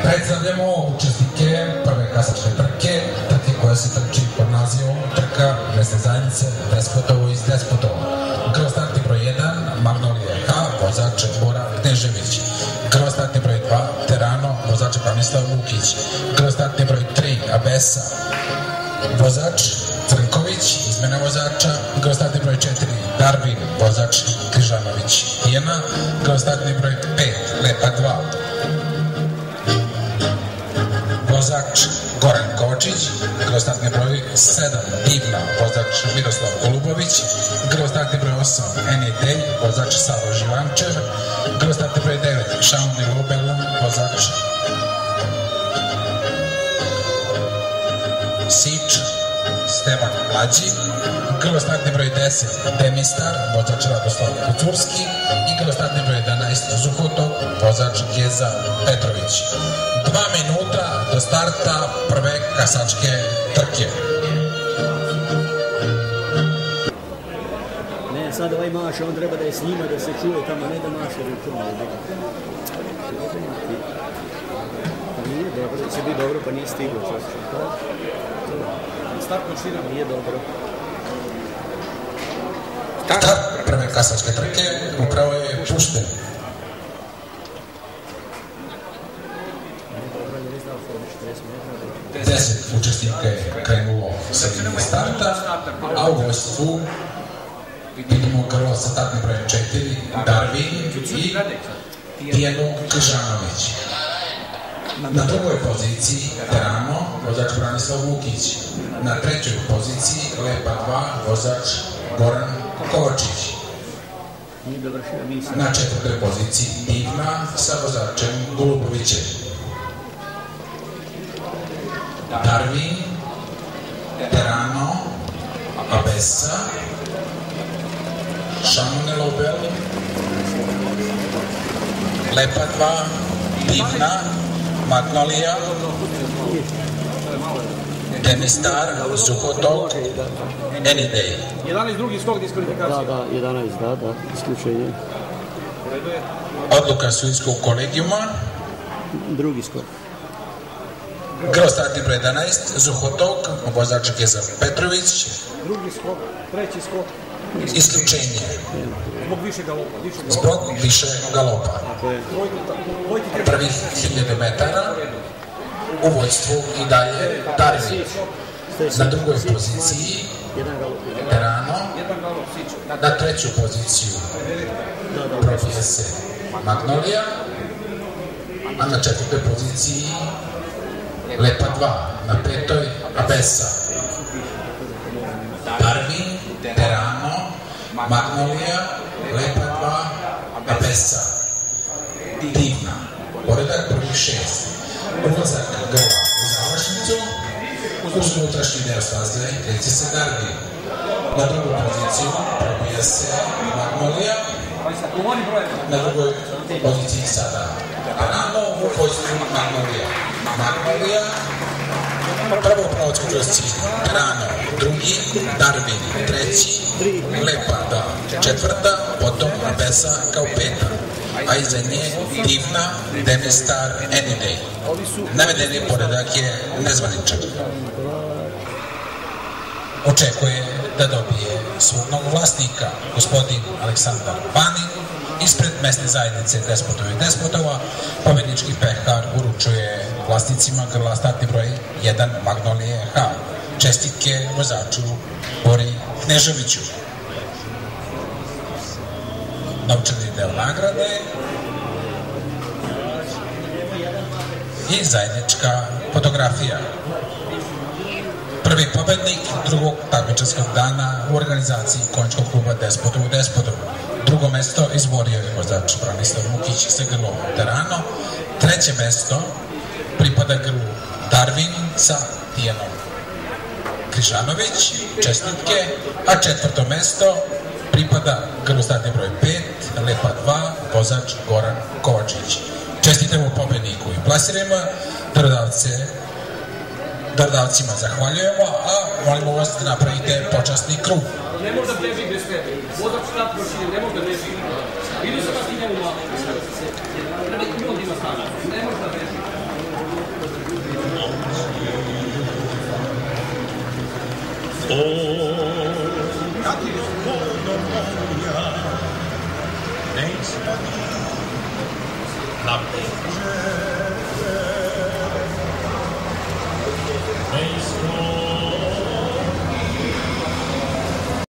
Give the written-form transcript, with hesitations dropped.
Predstavljamo učesnike prve kasačke trke koja se trči pod nazivom Trka mesne zajednice Despotovo iz Despotova. Kroz startni broj 1 Magnolije H, vozač Bora Knežević. Kroz startni broj 2 Terano, vozač Branislav Vukić. Kroz startni broj 3 Abesa, vozač Crnković, izmena vozača. Kroz startni broj 4 Darvin, vozač Križanović Tijena. Kroz startni broj 5 Lepa 2, vozač Goran Kovačić. Kroz startni broj 7 Divna, vozač Miroslav Golubović. Kroz startni broj 8 Enidej, vozač Savo Živančev. Kroz startni broj 9 Šauni Lobel, vozač Sič Stevan Mlađi. Kroz startni broj 10 Demistar, vozač Radoslav Kucurski. I kroz startni broj 11 Zuhotov, vozač Geza Petrović. 2 minuta do starta prve kasačke trke. Ne, sad ovaj maša, on treba da je snima, da se čuje tamo, ne da maša rukom. Pa nije dobro, će biti dobro, pa nije stiglo čašće. Startno šira nije dobro. Start prve kasačke trke upravo je pušten. 10 učesnika je krenulo sa linije starta, a u vojstvu vidimo grlo sa startnim brojem 4 Darvin i Tijenu Križanović. Na drugoj poziciji Terano, vozač Branislav Vukić. Na trećoj poziciji Lepa 2, vozač Goran Kovačić. Na četvrtoj poziciji Divna sa vozačem Golubovićem. Darvin, Terano, Abesa, Šaune Lobel, Lepa 2, Divna, Magnolija, Demistar, Zuhotov, Enidej. 11 drugi skok diskvalifikacije. Da, 11, da, isključenje. Odluka sudijskog kolegijuma. Drugi skok. Kroz startni broj 11 Zuhotov, vozač Geza Petrović. Drugi skok, treći skok. Isključenje. Zbog više galopa. Zbog više galopa. Prvih 1000 metara u vojstvu i dalje Darvin. Na drugoj poziciji Terano. Na treću poziciju profije se Magnolija. A na četvrtoj poziciji Lepa 2. Na petoj Abesa. Darvin, Terano, Magnolija, Lepa 2, Abesa. Divna. Poredak prvih 6. Ulazak grla u završnicu. Uz unutrašnji deo staze kreće se Darvin. Na drugu poziciju probija se Magnolija. Na drugoj poziciji sada Terano, u vojstvu Magnolija. Magnolija, prvo u pravodsku čušci Terano, drugi Darvin, treći Lepa 2, četvrta, potom Abesa kao peta, a iza nje Divna, Demistar, Enidej. Navedeni poredak je nezvaničan. Očekuje da dobije svog novog vlasnika, gospodin Aleksandar Banin. Ispred mesne zajednice Despotova i Despotova pobednički pehar uručuje vlasnicima grla startni broj 1 Magnolije H. Čestitke vozaču Bori Kneževiću. Novčani deo nagrade i zajednička fotografija. Prvi pobednik drugog takmičarskog dana u organizaciji konjičkog kluba Despotovo u Despotovu. Drugo mesto izborio je vozač Branislav Vukić sa grlom Terano. Treće mesto pripada grlu Darvin sa Tijenom Križanović, čestitke, a četvrto mesto pripada grlu startni broj 5, Lepa 2, vozač Goran Kovačić. Čestitamo pobedniku i plasirima, darodavcima zahvaljujemo, a molimo vas da napravite počasni krug. Ne može da beži bez tebe. Vozač start vršine, ne može da beži. Vidio sam vas idemo malo. Ne može da beži. O, kad je vodo moja, ne ispadi na priče